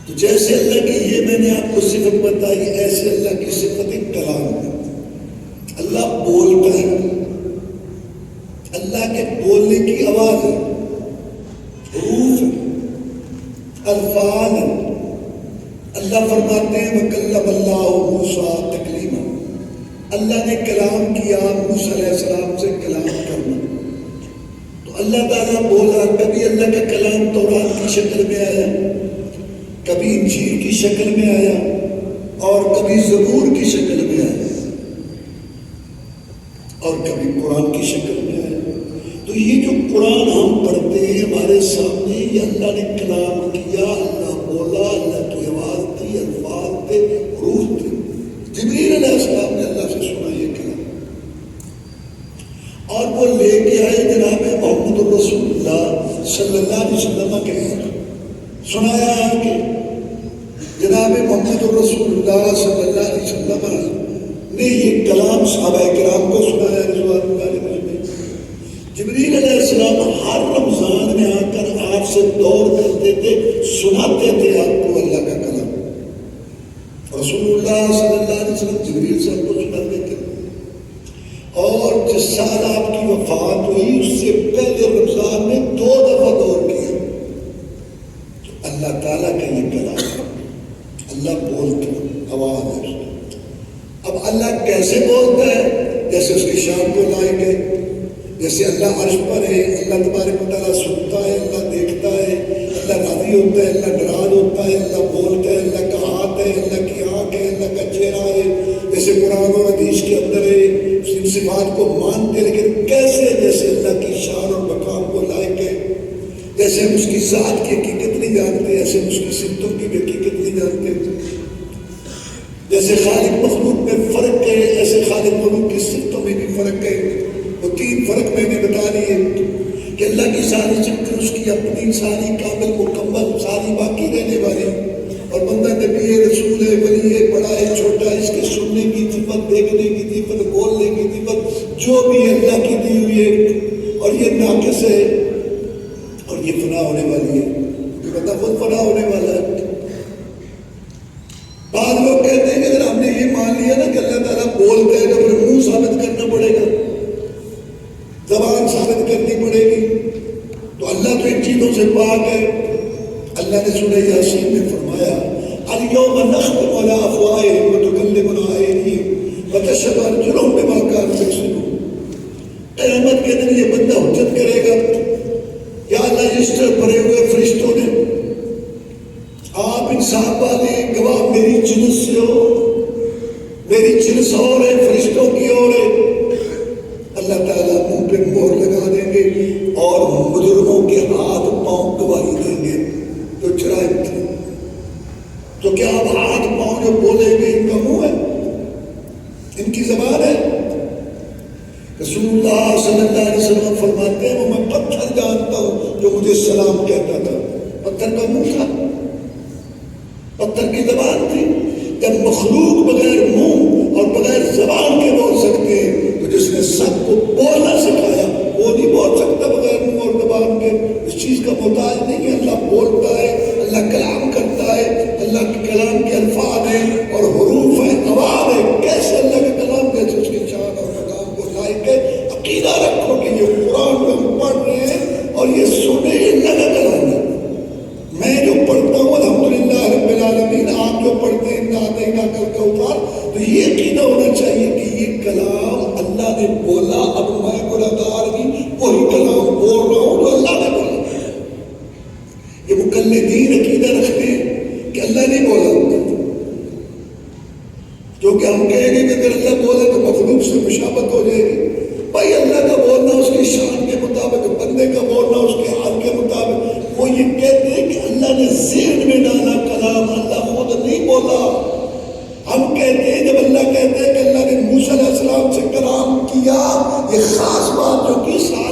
تو جیسے اللہ کی یہ میں نے آپ کو صفت بتائی، ایسے اللہ کی صفت کلام ہے۔ اللہ بولتا ہے، اللہ کے بولنے کی آواز ہے، حروف ہے، الفاظ ہے۔ اللہ فرماتے ہیں وَكَلَّمَ اللَّهُ مُوسَىٰ تَكْلِيمًا، اللہ نے کلام کیا موسیٰ علیہ السلام سے کلام کرنا۔ تو اللہ تعالیٰ بولا، کبھی اللہ کا کلام تورات کی شکل میں آیا، کبھی انجیل کی شکل میں آیا، اور کبھی زبور کی شکل میں آیا، اور کبھی قرآن کی شکل میں آیا۔ تو یہ جو قرآن ہم پڑھتے ہیں ہمارے سامنے، یہ اللہ نے کلام کیا، اللہ بولا، اللہ کی آواز تھی، الفاظ تھے، حروف تھے۔ جبریل علیہ السلام نے اللہ سے سنا یہ کلام، اور وہ لے کے آئے جناب محمد الرسول اللہ صلی اللہ علیہ وسلم کے لیے۔ سنایا ہے کہ جناب محمد الرسول اللہ صلی اللہ علیہ وسلم نے یہ کلام صحابہ کرام کو سنایا رضوان اللہ علیہ۔ جبریل علیہ السلام ہر رمضان میں آ کر آپ سے دور کرتے تھے، سناتے تھے آپ کو اللہ کا کلام۔ رسول اللہ صلی اللہ علیہ وسلم جبریل سے آپ کو سناتے تھے، اور جس سال آپ کی وفات ہوئی اس سے پہلے رمضان میں 2 دفعہ دور کیا۔ تو اللہ تعالیٰ کا یہ کلام، اللہ بولتا، آواز ہے۔ اب اللہ کیسے بولتا ہے؟ جیسے اس کی شان کو لائے گئے، جیسے اللہ عرش پر ہے، اللہ تبارک و تعالیٰ سنتا ہے، اللہ دیکھتا ہے، اللہ راضی ہوتا ہے، اللہ ناراض ہوتا ہے، اللہ بولتا ہے، اللہ کا ہاتھ ہے، اللہ کی آنکھ ہے، اللہ کا چہرہ ہے، جیسے قرآن اور حدیث کے اندر ہے۔ ان صفات کو مانتے، لیکن کیسے؟ جیسے اللہ کی شان اور مقام کو لائق ہے۔ جیسے ہم اس کی ذات کی حقیقت نہیں جانتے، ایسے ہم اس کی صفتوں کی بھی حقیقت نہیں جانتے۔ جیسے خالق مخلوق میں فرق ہے، ایسے خالق مخلوق کی صفتوں میں بھی فرق ہے۔ وہ 3 فرق میں نے بتا دیے کہ اللہ کی ساری صفتیں اس کی اپنی ساری کامل مکمل ساری باقی رہنے والی، اور بندہ نبی ہے، رسول ہے، ولی ہے، بڑا ہے، چھوٹا ہے، اس کے سننے کی صفت، دیکھنے کی صفت، بولنے کی صفت جو بھی اللہ کی دی ہوئی ہے، اور یہ ناقص ہے اور یہ فنا ہونے والی ہے، کہ بندہ خود فنا ہونے والا ہے۔ بعض لوگ کہتے ہیں کہ اگر ہم نے یہ مان لیا نا کہ اللہ تعالیٰ بولتا ہے تو پھر منہ ثابت کرنا پڑے گا، زبان ثابت کرنی پڑے گی، تو اللہ تو ان چیزوں سے پاک ہے۔ اللہ نے سورہ یاسین میں فرمایا الیوم نختم علی افواہہم وتکلمنا ایدیہم وتشہد ارجلہم بما کانوا یکسبون۔ قیامت کے دن یہ بندہ حجت کرے گا، یا اللہ اس طرح بھرے ہوئے فرشتوں نے، آپ انصاف والے گواہ میری جنس سے ہو، میری جنس اور ہے، فرشتوں کی اور ہے۔ اللہ تعالیٰ منہ پہ مہر لگا دیں گے اور مجرموں کے ہاتھ پاؤں گواہی دیں گے جو جرائم تھے۔ تو کیا اب ہاتھ پاؤں جو بولے گے ان کا منہ ہے، ان کی زبان ہے؟ رسول اللہ صلی اللہ علیہ وسلم فرماتے ہیں وہ میں پتھر جانتا ہوں جو مجھے سلام کہتا تھا، پتھر کا منہ تھا، پتھر کی زبان تھی۔ جب مخلوق بغیر منہ اور بغیر زبان کے بول سکتے ہیں، تو جس نے سب کو بولنا سکھایا وہ نہیں بول سکتا بغیر منہ اور زبان کے۔ اس چیز کا محتاج نہیں ہے، اللہ بولتا ہے، اللہ کلام کرتا ہے، اللہ کے کلام کے الفاظ ہیں اور حروف ہیں، آواز ہے۔ کیسے اللہ کا کلام، کیسے اس کی شان اور مقام کو لائق ہے۔ عقیدہ رکھو کہ یہ قرآن میں ہم پڑھ رہے ہیں اور یہ سنے اللہ کا کلام ہے۔ میں جو پڑھتا ہوں الحمدللہ رب العالمین، آپ جو پڑھتے ہیں تو یہ عقیدہ ہونا چاہیے کہ یہ کلام اللہ نے بولا، اب میں گنہگار نہیں، وہی کلام بول رہا ہوں جو اللہ نے بولا۔ یہ مقلدین عقیدہ رکھتے ہیں کہ اللہ نے بولا، جو کہ ہم کہیں گے کہ اگر اللہ بولے تو مخلوق سے مشابہت ہو جائے گی۔ بھائی اللہ کا بولنا اس کی شان کے مطابق، بندے کا بولنا اس کے حال کے مطابق۔ وہ یہ کہتے ہیں کہ اللہ نے ذہن میں ڈالا کلام، اللہ خود نہیں بولا۔ ہم کہتے ہیں جب اللہ کہتے ہیں کہ اللہ نے موسیٰ علیہ السلام سے کلام کیا، یہ خاص بات جو کی ساری